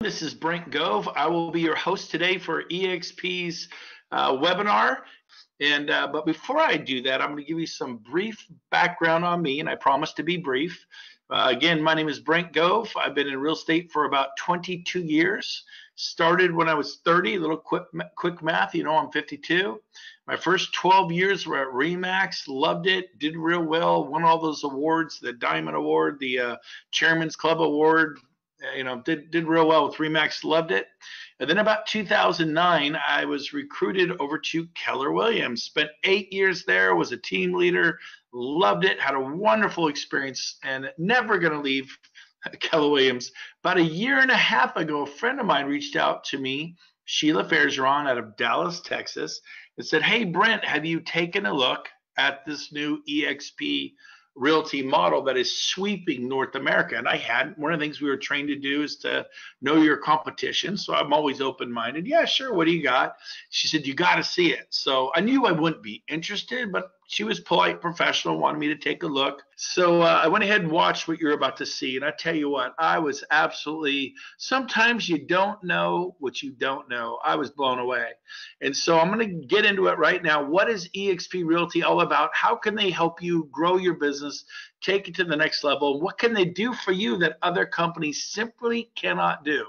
This is Brent Gove. I will be your host today for EXP's webinar. But before I do that, I'm going to give you some brief background on me, and I promise to be brief. Again, my name is Brent Gove. I've been in real estate for about 22 years. Started when I was 30, a little quick math, I'm 52. My first 12 years were at RE/MAX, loved it, did real well, won all those awards, the Diamond Award, the Chairman's Club Award, did real well with RE/MAX, loved it. And then about 2009, I was recruited over to Keller Williams. Spent 8 years there, was a team leader, loved it, had a wonderful experience, and never going to leave Keller Williams. About a year and a half ago, a friend of mine reached out to me, Sheila Fairgeron out of Dallas, Texas, and said, "Hey, Brent, have you taken a look at this new EXP realty model that is sweeping North America?" And I hadn't. One of the things we were trained to do is to know your competition. So I'm always open-minded. Yeah, sure. What do you got? She said, "You got to see it." So I knew I wouldn't be interested, but she was polite, professional, wanted me to take a look. So I went ahead and watched what you're about to see. And I tell you what, I was absolutely, sometimes you don't know what you don't know. I was blown away. And so I'm going to get into it right now. What is EXP Realty all about? How can they help you grow your business, take it to the next level? What can they do for you that other companies simply cannot do?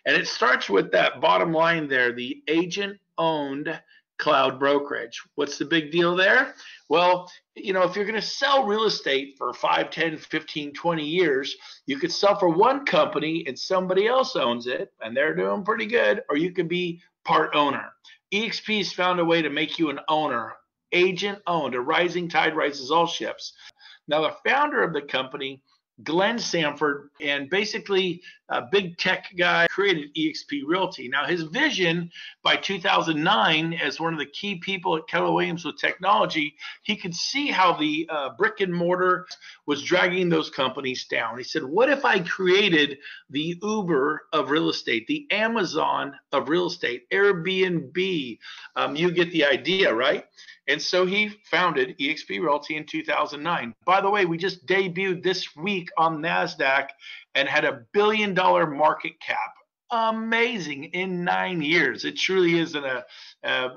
And it starts with that bottom line there, the agent-owned cloud brokerage. What's the big deal there? Well, if you're going to sell real estate for 5, 10, 15, 20 years, you could sell for one company and somebody else owns it and they're doing pretty good, or you could be part owner. EXP has found a way to make you an owner, agent owned. A rising tide rises all ships. Now, the founder of the company, Glenn Sanford, and basically a big tech guy, created EXP Realty. Now, his vision by 2009, as one of the key people at Keller Williams with technology, he could see how the brick and mortar was dragging those companies down. He said, what if I created the Uber of real estate, the Amazon of real estate, Airbnb? You get the idea, right? And so he founded EXP Realty in 2009. By the way, we just debuted this week on NASDAQ and had $1 billion market cap. Amazing in 9 years. It truly is an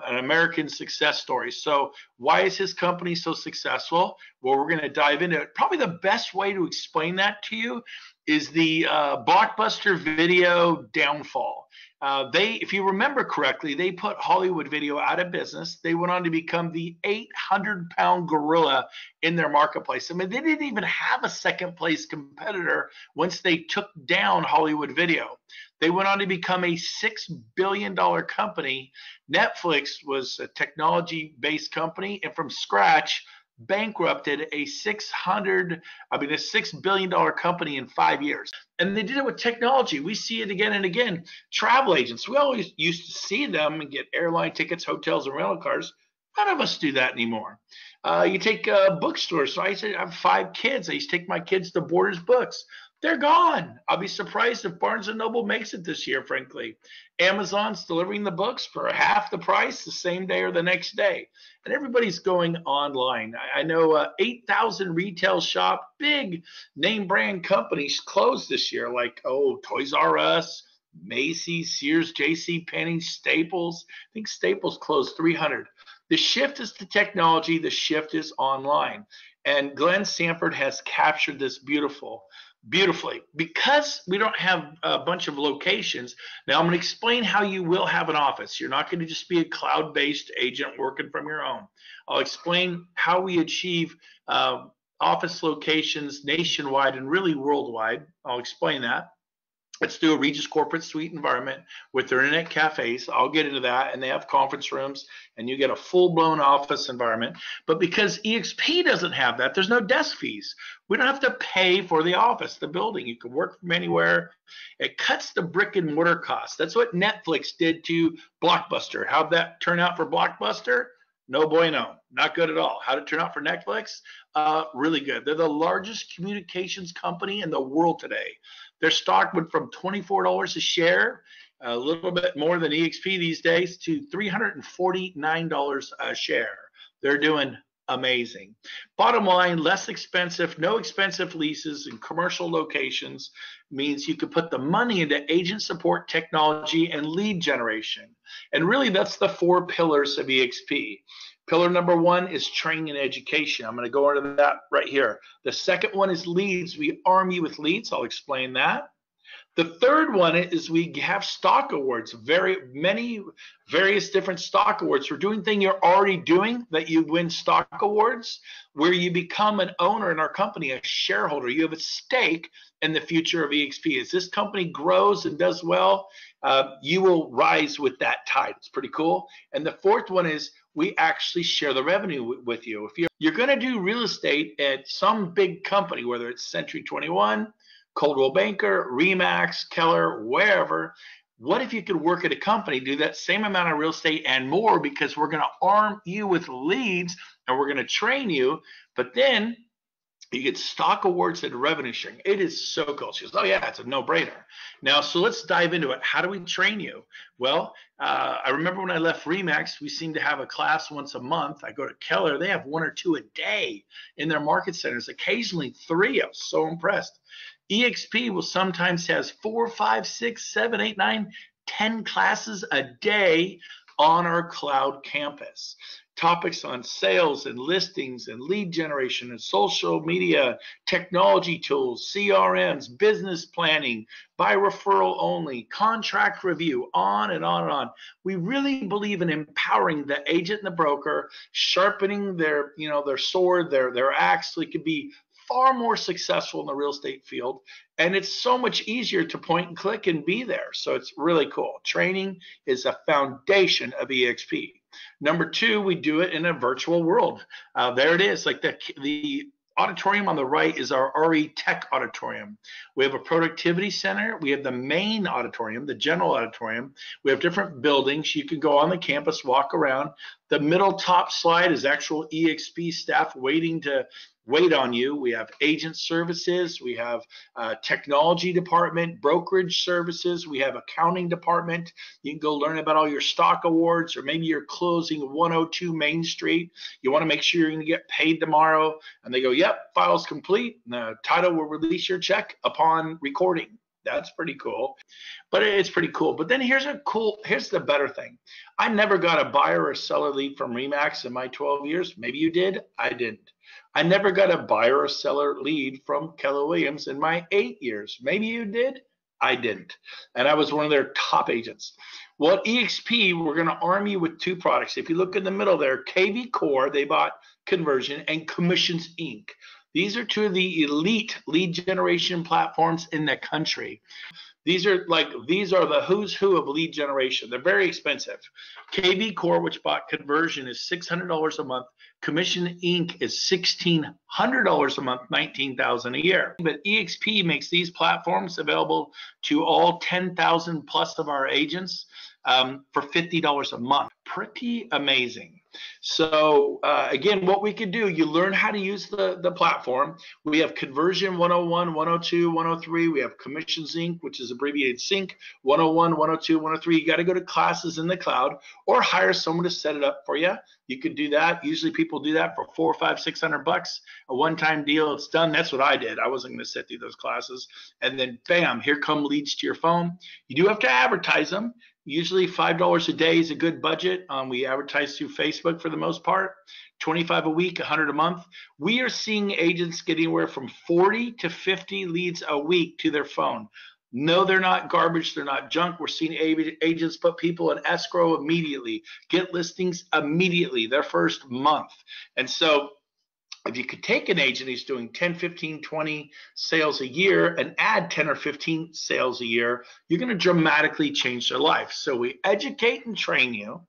American success story. So why is his company so successful? Well, we're going to dive into it. Probably the best way to explain that to you is the Blockbuster Video downfall. If you remember correctly, they put Hollywood Video out of business. They went on to become the 800-pound gorilla in their marketplace. I mean, they didn't even have a second-place competitor once they took down Hollywood Video. They went on to become a $6 billion company. Netflix was a technology-based company, and from scratch, bankrupted a $6 billion company in 5 years. And they did it with technology. We see it again and again. Travel agents, we always used to see them and get airline tickets, hotels, and rental cars. None of us do that anymore. You take bookstores. So I have 5 kids. I used to take my kids to Borders Books. They're gone. I'll be surprised if Barnes & Noble makes it this year, frankly. Amazon's delivering the books for half the price the same day or the next day. And everybody's going online. I know 8,000 retail shop, big name brand companies closed this year, like, Toys R Us, Macy's, Sears, JCPenney, Staples. I think Staples closed 300. The shift is to technology. The shift is online. And Glenn Sanford has captured this beautifully. Because we don't have a bunch of locations, now I'm going to explain how you will have an office. You're not going to just be a cloud-based agent working from your home. I'll explain how we achieve office locations nationwide and really worldwide. I'll explain that. Let's do a Regis corporate suite environment with their internet cafes. I'll get into that, and they have conference rooms, and you get a full-blown office environment. But because EXP doesn't have that, there's no desk fees. We don't have to pay for the office, the building. You can work from anywhere. It cuts the brick and mortar costs. That's what Netflix did to Blockbuster. How'd that turn out for Blockbuster? No bueno, not good at all. How'd it turn out for Netflix? Really good. They're the largest communications company in the world today. Their stock went from $24 a share, a little bit more than EXP these days, to $349 a share. They're doing amazing. Bottom line, less expensive, no expensive leases in commercial locations means you can put the money into agent support, technology, and lead generation. And really, that's the 4 pillars of EXP. Pillar number 1 is training and education. I'm going to go into that right here. The second one is leads. We arm you with leads. I'll explain that. The third one is we have stock awards, various different stock awards for doing things you're already doing that you win stock awards, where you become an owner in our company, a shareholder. You have a stake in the future of EXP. As this company grows and does well, you will rise with that tide. It's pretty cool. And the fourth one is we actually share the revenue with you. If you're going to do real estate at some big company, whether it's Century 21, Coldwell Banker, Remax, Keller, wherever, what if you could work at a company, do that same amount of real estate and more, because we're going to arm you with leads and we're going to train you, but then you get stock awards and revenue sharing. It is so cool. She goes, oh yeah, it's a no-brainer. Now, so let's dive into it. How do we train you? Well, I remember when I left Remax, we seem to have a class once a month. I go to Keller, they have 1 or 2 a day in their market centers, occasionally 3. I was so impressed. EXP will sometimes has 4, 5, 6, 7, 8, 9, 10 classes a day on our cloud campus. Topics on sales and listings and lead generation and social media, technology tools, CRMs, business planning, by referral only, contract review, on and on and on. We really believe in empowering the agent and the broker, sharpening their sword, their axe, so they could be far more successful in the real estate field. And it's so much easier to point and click and be there. So it's really cool. Training is a foundation of EXP. Number 2, we do it in a virtual world. There it is. Like the auditorium on the right is our RE Tech auditorium. We have a productivity center. We have the main auditorium, the general auditorium. We have different buildings. You can go on the campus, walk around. The middle top slide is actual EXP staff wait on you. We have agent services. We have technology department, brokerage services. We have accounting department. You can go learn about all your stock awards, or maybe you're closing 102 Main Street. You want to make sure you're going to get paid tomorrow. And they go, yep, file's complete. And the title will release your check upon recording. That's pretty cool. But it's pretty cool. But then here's the better thing. I never got a buyer or seller lead from Remax in my 12 years. Maybe you did. I didn't. I never got a buyer or seller lead from Keller Williams in my 8 years. Maybe you did. I didn't. And I was one of their top agents. Well, at EXP, we're going to arm you with 2 products. If you look in the middle there, KV Core, they bought Conversion, and Commissions Inc. These are 2 of the elite lead generation platforms in the country. These are the who's who of lead generation. They're very expensive. KV Core, which bought Conversion, is $600 a month. Commission Inc. is $1,600 a month, $19,000 a year. But EXP makes these platforms available to all 10,000 plus of our agents for $50 a month. Pretty amazing. So again, what we could do, you learn how to use the platform. We have Conversion 101, 102, 103. We have Commissions Inc., which is abbreviated Sync 101, 102, 103. You got to go to classes in the cloud or hire someone to set it up for you. You could do that. Usually people do that for $400, $500, $600, a one-time deal. It's done. That's what I did. I wasn't going to sit through those classes. And then bam, here come leads to your phone. You do have to advertise them. Usually $5 a day is a good budget. We advertise through Facebook for the most part. 25 a week, 100 a month. We are seeing agents get anywhere from 40 to 50 leads a week to their phone. No, they're not garbage. They're not junk. We're seeing agents put people in escrow immediately, get listings immediately, their first month. And so if you could take an agent who's doing 10, 15, 20 sales a year and add 10 or 15 sales a year, you're going to dramatically change their life. So we educate and train you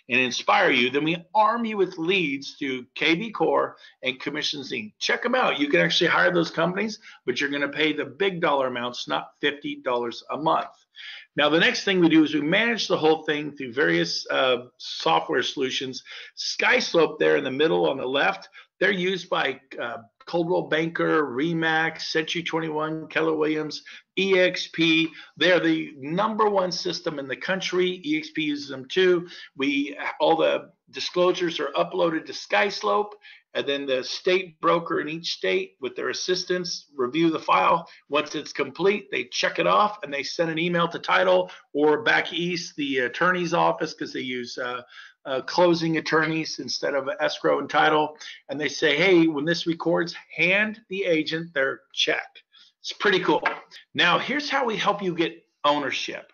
and inspire you. Then we arm you with leads through KV Core and Commissions Inc. Check them out. You can actually hire those companies, but you're going to pay the big dollar amounts, not $50 a month. Now, the next thing we do is we manage the whole thing through various software solutions. SkySlope there in the middle on the left, they're used by Coldwell Banker, Remax, Century 21, Keller Williams, EXP. They're the #1 system in the country. EXP uses them too. All the disclosures are uploaded to SkySlope, and then the state broker in each state with their assistants review the file. Once it's complete, they check it off and they send an email to title, or back east, the attorney's office, because they use closing attorneys instead of escrow and title. And they say, hey, when this records, hand the agent their check. It's pretty cool. Now, here's how we help you get ownership.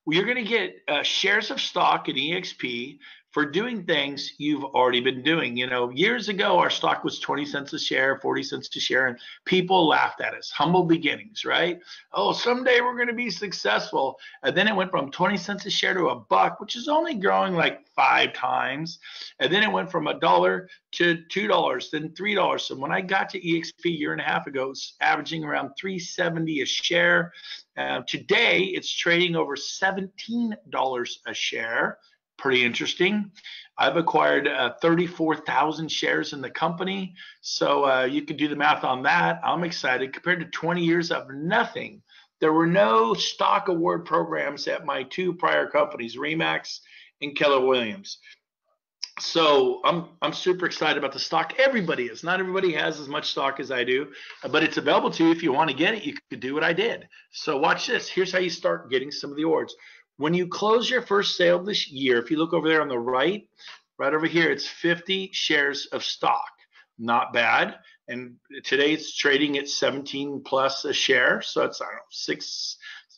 You're going to get shares of stock in EXP for doing things you've already been doing. You know, years ago, our stock was 20 cents a share, 40 cents a share, and people laughed at us. Humble beginnings, right? Oh, someday we're going to be successful. And then it went from 20 cents a share to $1, which is only growing like 5 times. And then it went from $1 to $2, then $3. So when I got to EXP a year and a half ago, it was averaging around $3.70 a share. Today, it's trading over $17 a share. Pretty interesting. I've acquired 34,000 shares in the company, so you can do the math on that. I'm excited. Compared to 20 years of nothing, there were no stock award programs at my 2 prior companies, Remax and Keller Williams. So I'm super excited about the stock. Everybody is. Not everybody has as much stock as I do, but it's available to you. If you want to get it, you could do what I did. So watch this. Here's how you start getting some of the awards. When you close your first sale this year, if you look over there on the right over here, it's 50 shares of stock. Not bad. And today it's trading at 17 plus a share. So it's, I don't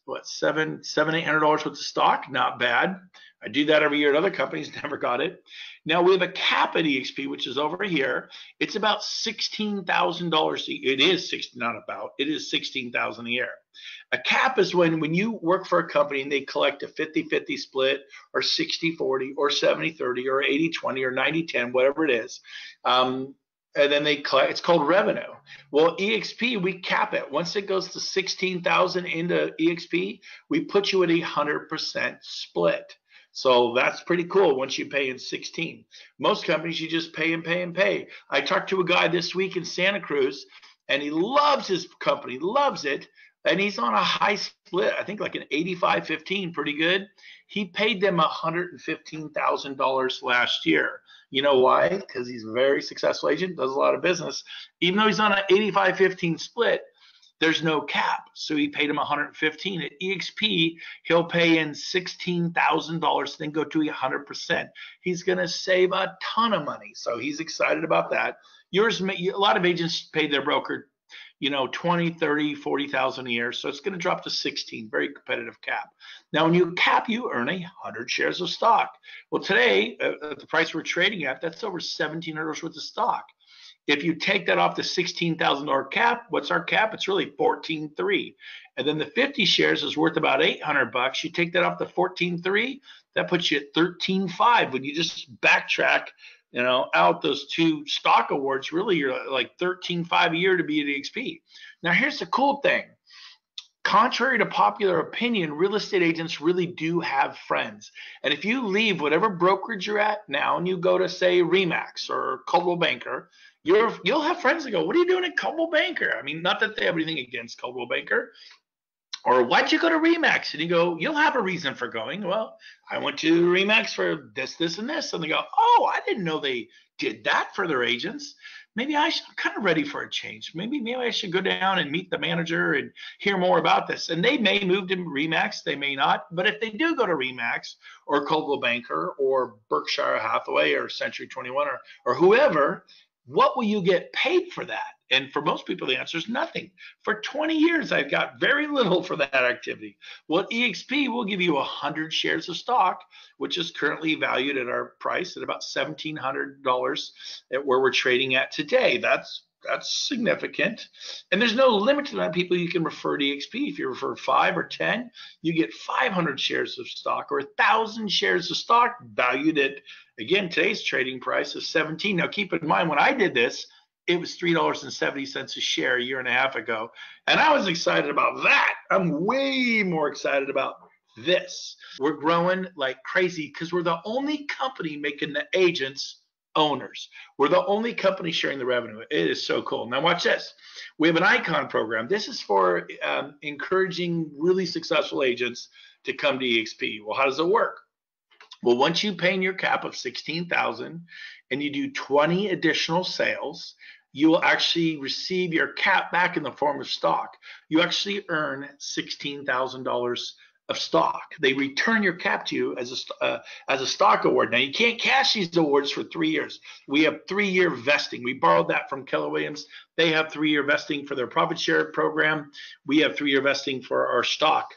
know, $800 worth of stock. Not bad. I do that every year at other companies, never got it. Now we have a cap at EXP, which is over here. It's about $16,000. It is $16,000 a year. A cap is when you work for a company and they collect a 50-50 split, or 60-40, or 70-30, or 80-20, or 90-10, whatever it is. And then they collect, it's called revenue. Well, EXP, we cap it. Once it goes to 16,000 into EXP, we put you at 100% split. So that's pretty cool once you pay in 16. Most companies, you just pay and pay and pay. I talked to a guy this week in Santa Cruz, and he loves his company, loves it, and he's on a high split, I think like an 85-15, pretty good. He paid them $115,000 last year. You know why? Because he's a very successful agent, does a lot of business. Even though he's on an 85-15 split, there's no cap. So he paid him $115. At EXP, he'll pay in $16,000, then go to 100%. He's going to save a ton of money. So he's excited about that. A lot of agents pay their broker, you know, 20, 30, 40,000 a year. So it's going to drop to 16, very competitive cap. Now, when you cap, you earn 100 shares of stock. Well, today, at the price we're trading at, that's over $1,700 worth of stock. If you take that off the $16,000 cap, what's our cap? It's really $14,300. And then the 50 shares is worth about $800. You take that off the $14,300, that puts you at $13,500. When you just backtrack, you know, out those 2 stock awards, really you're like $13,500 a year to be at EXP. Now, here's the cool thing. Contrary to popular opinion, real estate agents really do have friends. And if you leave whatever brokerage you're at now and you go to, say, Remax or Coldwell Banker, you'll have friends that go, what are you doing at Coldwell Banker? I mean, not that they have anything against Coldwell Banker. Or why'd you go to Remax? And you go, you'll have a reason for going. Well, I went to Remax for this, this, and this. And they go, oh, I didn't know they did that for their agents. Maybe I'm kind of ready for a change. Maybe I should go down and meet the manager and hear more about this. And they may move to Remax, they may not. But if they do go to Remax or Coldwell Banker or Berkshire Hathaway or Century 21 or whoever, what will you get paid for that? And for most people, the answer is nothing. For 20 years, I've got very little for that activity. Well, at EXP will give you 100 shares of stock, which is currently valued at our price at about $1,700 at where we're trading at today. That's significant. And there's no limit to the amount of people you can refer to EXP. If you refer 5 or 10, you get 500 shares of stock or 1,000 shares of stock valued at, again, today's trading price is 17. Now, keep in mind, when I did this, it was $3.70 a share a year and a half ago. And I was excited about that. I'm way more excited about this. We're growing like crazy because we're the only company making the agents owners. We're the only company sharing the revenue. It is so cool. Now watch this. We have an icon program. This is for encouraging really successful agents to come to EXP. Well, how does it work? Well, once you pay in your cap of 16,000 and you do 20 additional sales, you will actually receive your cap back in the form of stock. You actually earn $16,000 of stock. They return your cap to you as a stock award. Now you can't cash these awards for 3 years. We have 3-year vesting. We borrowed that from Keller Williams. They have 3-year vesting for their profit share program. We have 3-year vesting for our stock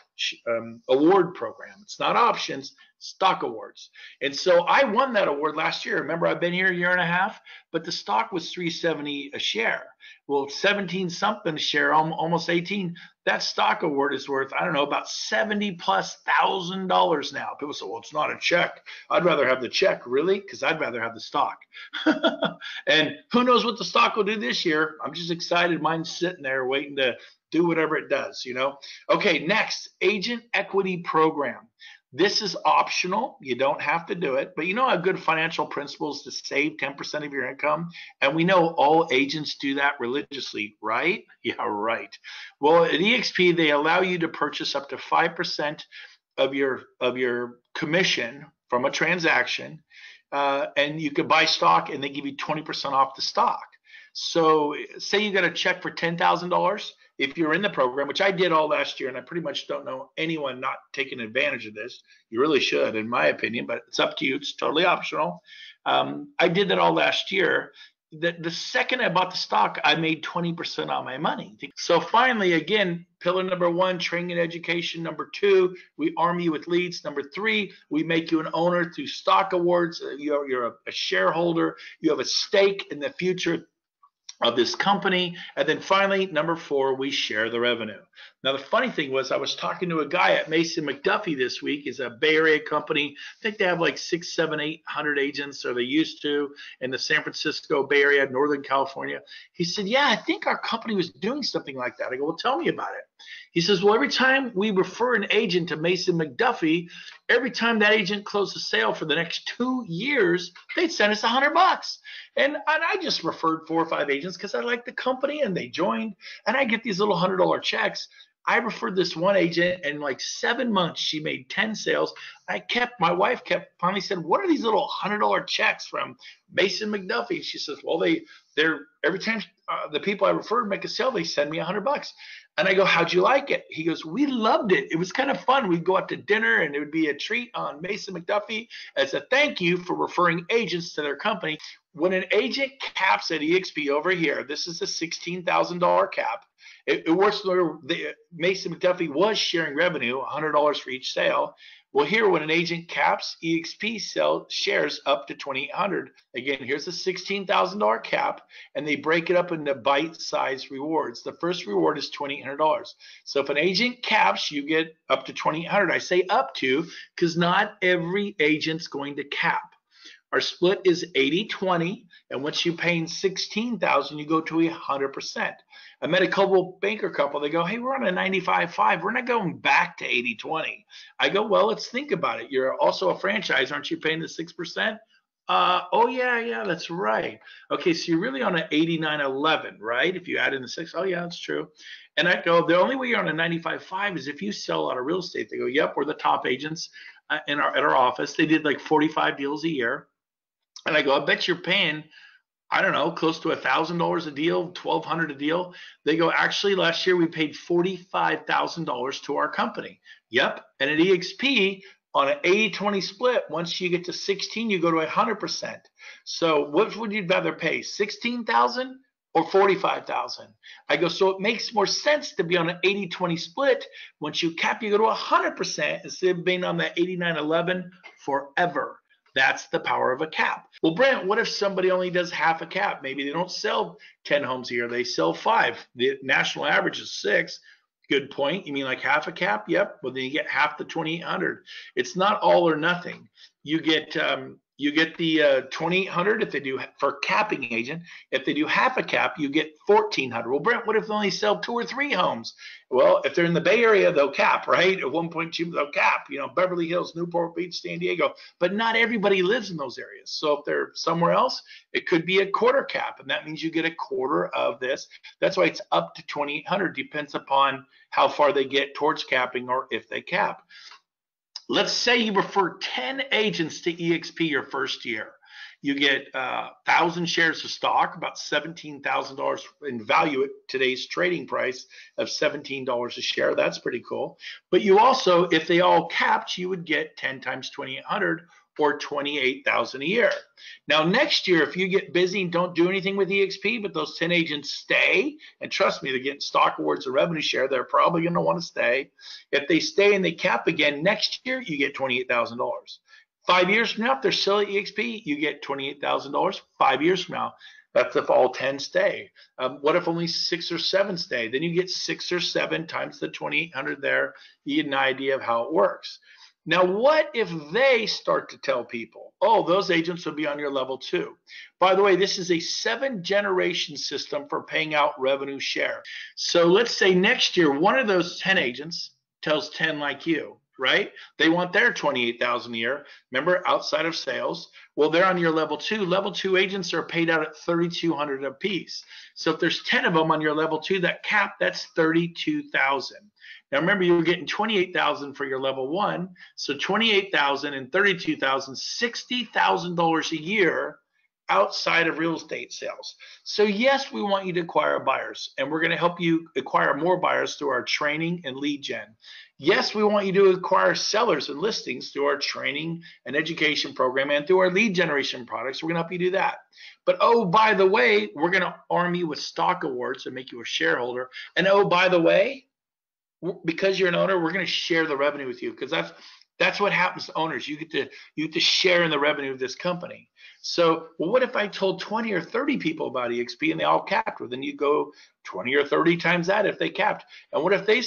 award program. It's not options, stock awards. And so I won that award last year. Remember, I've been here a year and a half, but the stock was $3.70 a share. Well, 17 something a share, almost 18. That stock award is worth, I don't know, about $70,000+ now. People say, well, it's not a check. I'd rather have the check. Really? Because I'd rather have the stock. And who knows what the stock will do this year? I'm just excited. Mine's sitting there waiting to do whatever it does, you know? Okay, next, agent equity program. This is optional. You don't have to do it, but you know how good financial principles to save 10% of your income? And we know all agents do that religiously, right? Yeah, right. Well, at EXP, they allow you to purchase up to 5% of your commission from a transaction, and you could buy stock and they give you 20% off the stock. So say you got a check for $10,000. If you're in the program, which I did all last year, and I pretty much don't know anyone not taking advantage of this. You really should, in my opinion, but it's up to you. It's totally optional. I did that all last year. The second I bought the stock, I made 20% on my money. So finally, again, pillar number 1, training and education. Number 2, we arm you with leads. Number 3, we make you an owner through stock awards. You're a shareholder. You have a stake in the future of this company. And then finally, number 4, we share the revenue. Now, the funny thing was I was talking to a guy at Mason McDuffie this week. It's a Bay Area company. I think they have like 600, 700, 800 agents, or they used to, in the San Francisco Bay Area, Northern California. He said, yeah, I think our company was doing something like that. I go, well, tell me about it. He says, well, every time we refer an agent to Mason McDuffie, every time that agent closed a sale for the next 2 years, they'd send us $100. And I just referred 4 or 5 agents because I liked the company and they joined, and I get these little $100 checks. I referred this one agent, and in like 7 months, she made 10 sales. My wife finally said, what are these little $100 checks from Mason McDuffie? She says, well, they're every time the people I referred make a sale, they send me $100. And I go, how'd you like it? He goes, we loved it. It was kind of fun. We'd go out to dinner, and it would be a treat on Mason McDuffie as a thank you for referring agents to their company. When an agent caps at EXP over here, this is a $16,000 cap. It works where Mason McDuffie was sharing revenue, $100 for each sale. Well, here, when an agent caps, EXP shares up to $2,800. Again, here's a $16,000 cap, and they break it up into bite-sized rewards. The first reward is $2,800. So if an agent caps, you get up to $2,800. I say up to because not every agent's going to cap. Our split is 80-20, and once you pay in $16,000, you go to 100%. I met a banker couple. They go, hey, we're on a 95-5. We're not going back to 80-20. I go, well, let's think about it. You're also a franchise. Aren't you paying the 6%? Oh, yeah, that's right. Okay, so you're really on an 89-11, right? If you add in the 6, oh, yeah, that's true. And I go, the only way you're on a 95-5 is if you sell a lot of real estate. They go, yep, we're the top agents at our office. They did like 45 deals a year. And I go, I bet you're paying, I don't know, close to $1,000 a deal, $1,200 a deal. They go, actually, last year we paid $45,000 to our company. Yep. And at EXP, on an 80-20 split, once you get to 16, you go to 100%. So what would you rather pay, $16,000 or $45,000? I go, so it makes more sense to be on an 80-20 split. Once you cap, you go to 100% instead of being on that 89-11 forever. That's the power of a cap. Well, Brent, what if somebody only does half a cap? Maybe they don't sell 10 homes a year. They sell 5. The national average is 6. Good point. You mean like half a cap? Yep. Well, then you get half the 2,800. It's not all or nothing. You get the 2,800 if they do for capping agent. If they do half a cap, you get 1,400. Well, Brent, what if they only sell 2 or 3 homes? Well, if they're in the Bay Area, they'll cap, right? At 1.2, they'll cap. Beverly Hills, Newport Beach, San Diego. But not everybody lives in those areas. So if they're somewhere else, it could be a quarter cap, and that means you get a quarter of this. That's why it's up to 2,800. Depends upon how far they get towards capping or if they cap. Let's say you refer 10 agents to EXP your first year. You get 1,000 shares of stock, about $17,000 in value at today's trading price of $17 a share. That's pretty cool. But you also, if they all capped, you would get 10 times 2,800 or 28,000 a year. Now, next year, if you get busy and don't do anything with EXP, but those 10 agents stay, and trust me, they're getting stock awards or revenue share, they're probably going to want to stay. If they stay and they cap again next year, you get $28,000. 5 years from now, if they're still at EXP, you get $28,000 5 years from now. That's if all 10 stay. What if only 6 or 7 stay? Then you get 6 or 7 times the 2,800 there. You get an idea of how it works. Now, what if they start to tell people, oh, those agents will be on your level 2? By the way, this is a 7-generation system for paying out revenue share. So let's say next year, one of those 10 agents tells 10 like you, right? They want their 28,000 a year. Remember, outside of sales. Well, they're on your level 2. Level 2 agents are paid out at 3,200 a piece. So if there's 10 of them on your level 2, that cap, that's 32,000. Now remember, you were getting 28,000 for your level 1. So 28,000 and 32,000, $60,000 a year outside of real estate sales. So yes, we want you to acquire buyers, and we're going to help you acquire more buyers through our training and lead gen. Yes, we want you to acquire sellers and listings through our training and education program and through our lead generation products. We're going to help you do that. But oh, by the way, we're going to arm you with stock awards and make you a shareholder. And oh, by the way, because you're an owner, we're going to share the revenue with you, because that's what happens to owners. You get to share in the revenue of this company. So, well, what if I told 20 or 30 people about EXP and they all capped? Well, then you go 20 or 30 times that if they capped. And what if they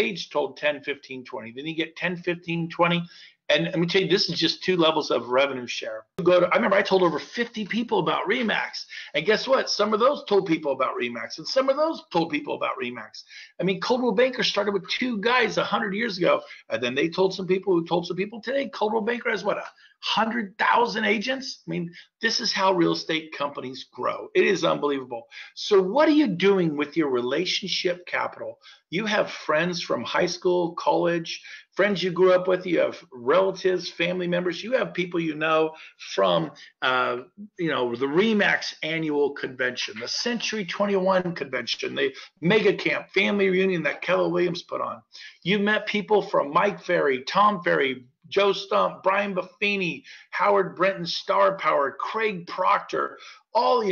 each told 10, 15, 20? Then you get 10, 15, 20. And let me tell you, this is just 2 levels of revenue share. I remember I told over 50 people about RE/MAX. And guess what? Some of those told people about RE/MAX, and some of those told people about RE/MAX. I mean, Coldwell Banker started with 2 guys 100 years ago, and then they told some people who told some people today. Coldwell Banker has what, 100,000 agents? I mean, this is how real estate companies grow. It is unbelievable. So what are you doing with your relationship capital? You have friends from high school, college, friends you grew up with, you have relatives, family members, you have people you know from the RE/MAX annual convention, the Century 21 convention, the Mega Camp family reunion that Keller Williams put on. You met people from Mike Ferry, Tom Ferry, Joe Stump, Brian Buffini, Howard Brenton, Star Power, Craig Proctor, all,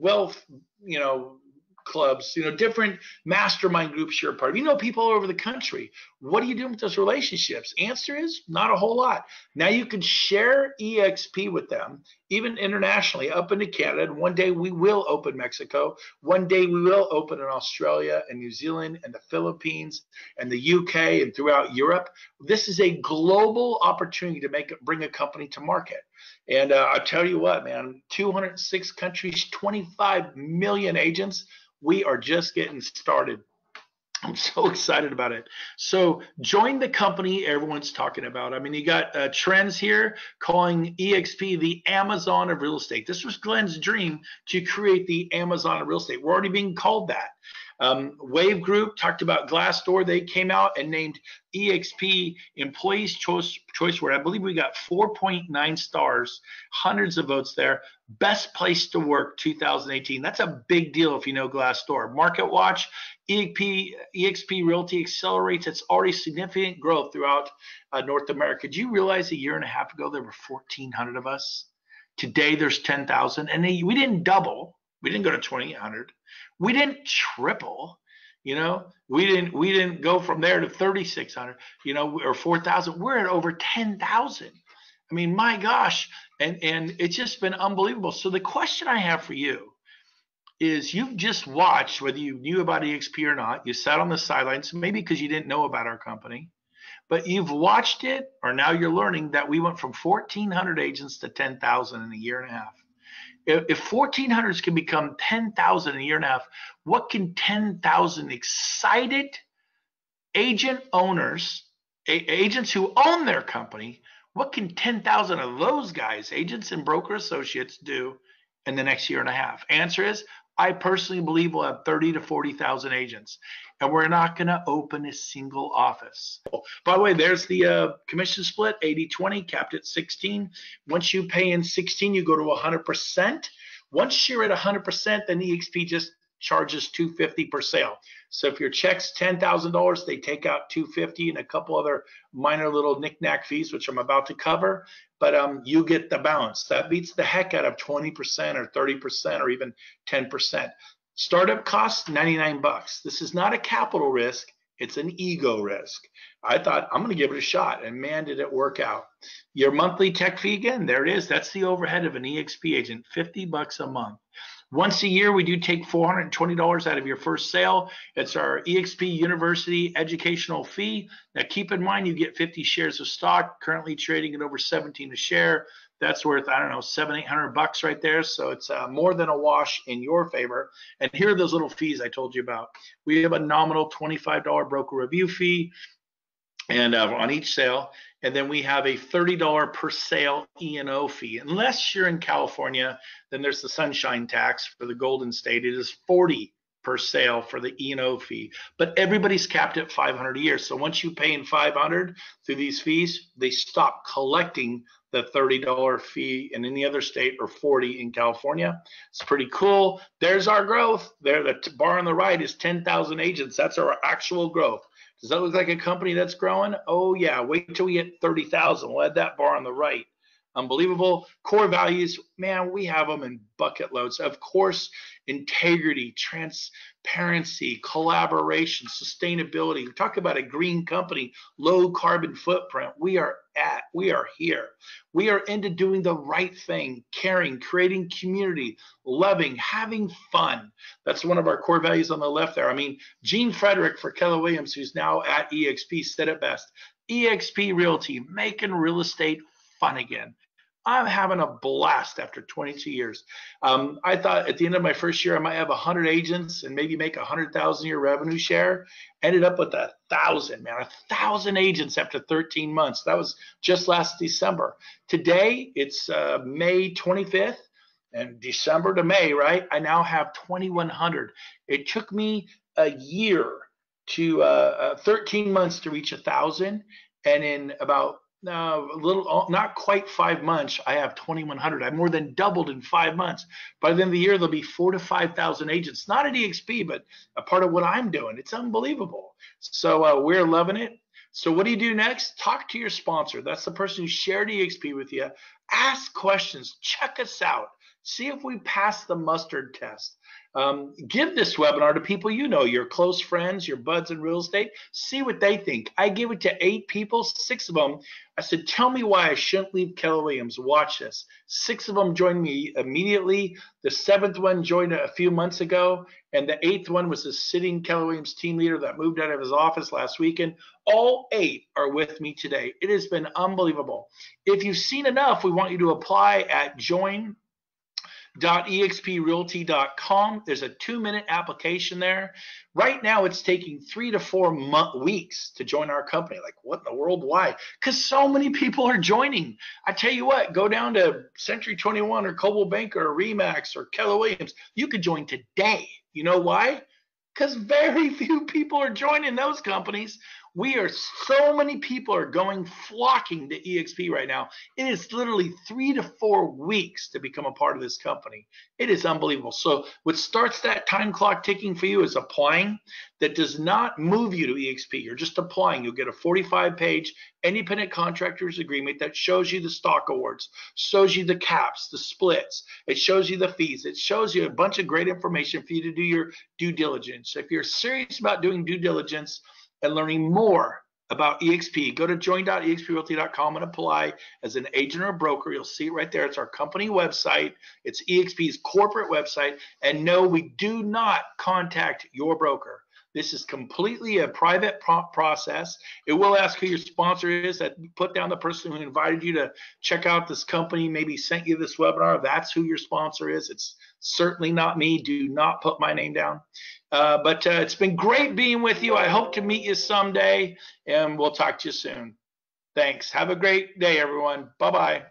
wealth, clubs, different mastermind groups you're a part of. You know people all over the country. What are you doing with those relationships? Answer is not a whole lot. Now you can share EXP with them, even internationally, up into Canada. And one day we will open Mexico. One day we will open in Australia and New Zealand and the Philippines and the UK and throughout Europe. This is a global opportunity to bring a company to market. And I tell you what, man, 206 countries, 25 million agents. We are just getting started. I'm so excited about it. So join the company everyone's talking about. I mean, you got trends here calling EXP the Amazon of real estate. This was Glenn's dream, to create the Amazon of real estate. We're already being called that. Wave Group talked about Glassdoor. They came out and named EXP Employees Choice Award. I believe we got 4.9 stars, hundreds of votes there. Best place to work 2018. That's a big deal if you know Glassdoor. Market Watch, EXP Realty accelerates its already significant growth throughout North America. Did you realize a year and a half ago there were 1,400 of us? Today there's 10,000, and we didn't double. We didn't go to 2,800. We didn't triple. We didn't go from there to 3,600. Or 4,000. We're at over 10,000. I mean, my gosh, and it's just been unbelievable. So the question I have for you is, you've just watched, whether you knew about EXP or not, you sat on the sidelines, maybe because you didn't know about our company, but you've watched it, or now you're learning that we went from 1,400 agents to 10,000 in a year and a half. If 1,400s can become 10,000 in a year and a half, what can 10,000 excited agent owners, agents who own their company, what can 10,000 of those guys, agents and broker associates, do in the next year and a half? Answer is, I personally believe we'll have 30 to 40,000 agents. and we're not going to open a single office. By the way, there's the commission split, 80-20, capped at 16. Once you pay in 16, you go to 100%. Once you're at 100%, then EXP just charges $250 per sale. So if your check's $10,000, they take out $250 and a couple other minor little knick-knack fees, which I'm about to cover. But you get the balance. That beats the heck out of 20% or 30% or even 10%. Startup costs $99. This is not a capital risk. It's an ego risk. I thought, I'm going to give it a shot, and man, did it work out. Your monthly tech fee, again, there it is. That's the overhead of an EXP agent, $50 a month. Once a year, we do take $420 out of your first sale. It's our EXP University educational fee. Now, keep in mind, you get 50 shares of stock, currently trading at over 17 a share. That's worth, I don't know, $700-800 right there. So it's more than a wash in your favor. And here are those little fees I told you about. We have a nominal $25 broker review fee and on each sale. And then we have a $30 per sale E&O fee. Unless you're in California, then there's the sunshine tax for the Golden State. It is $40 per sale for the E&O fee. But everybody's capped at $500 a year. So once you pay in $500 through these fees, they stop collecting the $30 fee in any other state or $40 in California. It's pretty cool. There's our growth. There, the bar on the right is 10,000 agents. That's our actual growth. Does that look like a company that's growing? Oh, yeah. Wait till we hit 30,000. We'll add that bar on the right. Unbelievable. Core values, man, we have them in bucket loads. Of course, integrity, transparency, collaboration, sustainability. We talk about a green company, low carbon footprint. We are here. We are into doing the right thing, caring, creating community, loving, having fun. That's one of our core values on the left there. I mean, Gene Frederick for Keller Williams, who's now at EXP, said it best. EXP Realty, making real estate fun again. I'm having a blast after 22 years. I thought at the end of my first year, I might have 100 agents and maybe make 100,000 a year revenue share. Ended up with 1,000, man, 1,000 agents after 13 months. That was just last December. Today, it's May 25th. And December to May, right? I now have 2,100. It took me a year to 13 months to reach 1,000, and in about not quite 5 months, I have 2,100. I more than doubled in 5 months. By the end of the year, there'll be 4,000 to 5,000 agents, not at EXP, but a part of what I'm doing. It's unbelievable. So we're loving it. So what do you do next? Talk to your sponsor. That's the person who shared EXP with you. Ask questions. Check us out. See if we pass the mustard test. Give this webinar to people you know, your close friends, your buds in real estate. See what they think. I gave it to 8 people, 6 of them. I said, tell me why I shouldn't leave Keller Williams. Watch this. 6 of them joined me immediately. The 7th one joined a few months ago. And the 8th one was a sitting Keller Williams team leader that moved out of his office last weekend. All 8 are with me today. It has been unbelievable. If you've seen enough, we want you to apply at join.exprealty.com. There's a 2-minute application there. Right now, it's taking 3 to 4 weeks to join our company. Like, what in the world? Why? Because so many people are joining. I tell you what, go down to Century 21 or Coldwell Banker or Remax or Keller Williams. You could join today. You know why? Because very few people are joining those companies. So many people are flocking to EXP right now. It is literally 3 to 4 weeks to become a part of this company. It is unbelievable. So what starts that time clock ticking for you is applying. That does not move you to EXP. You're just applying. You'll get a 45-page independent contractors agreement that shows you the stock awards, shows you the caps, the splits. It shows you the fees. It shows you a bunch of great information for you to do your due diligence. If you're serious about doing due diligence and learning more about EXP, go to join.exprealty.com and apply as an agent or a broker. You'll see it right there. It's our company website. It's EXP's corporate website. And no, we do not contact your broker. This is completely a private process. It will ask who your sponsor is. That put down the person who invited you to check out this company, maybe sent you this webinar. That's who your sponsor is. It's certainly not me. Do not put my name down. But it's been great being with you. I hope to meet you someday, and we'll talk to you soon. Thanks. Have a great day, everyone. Bye-bye.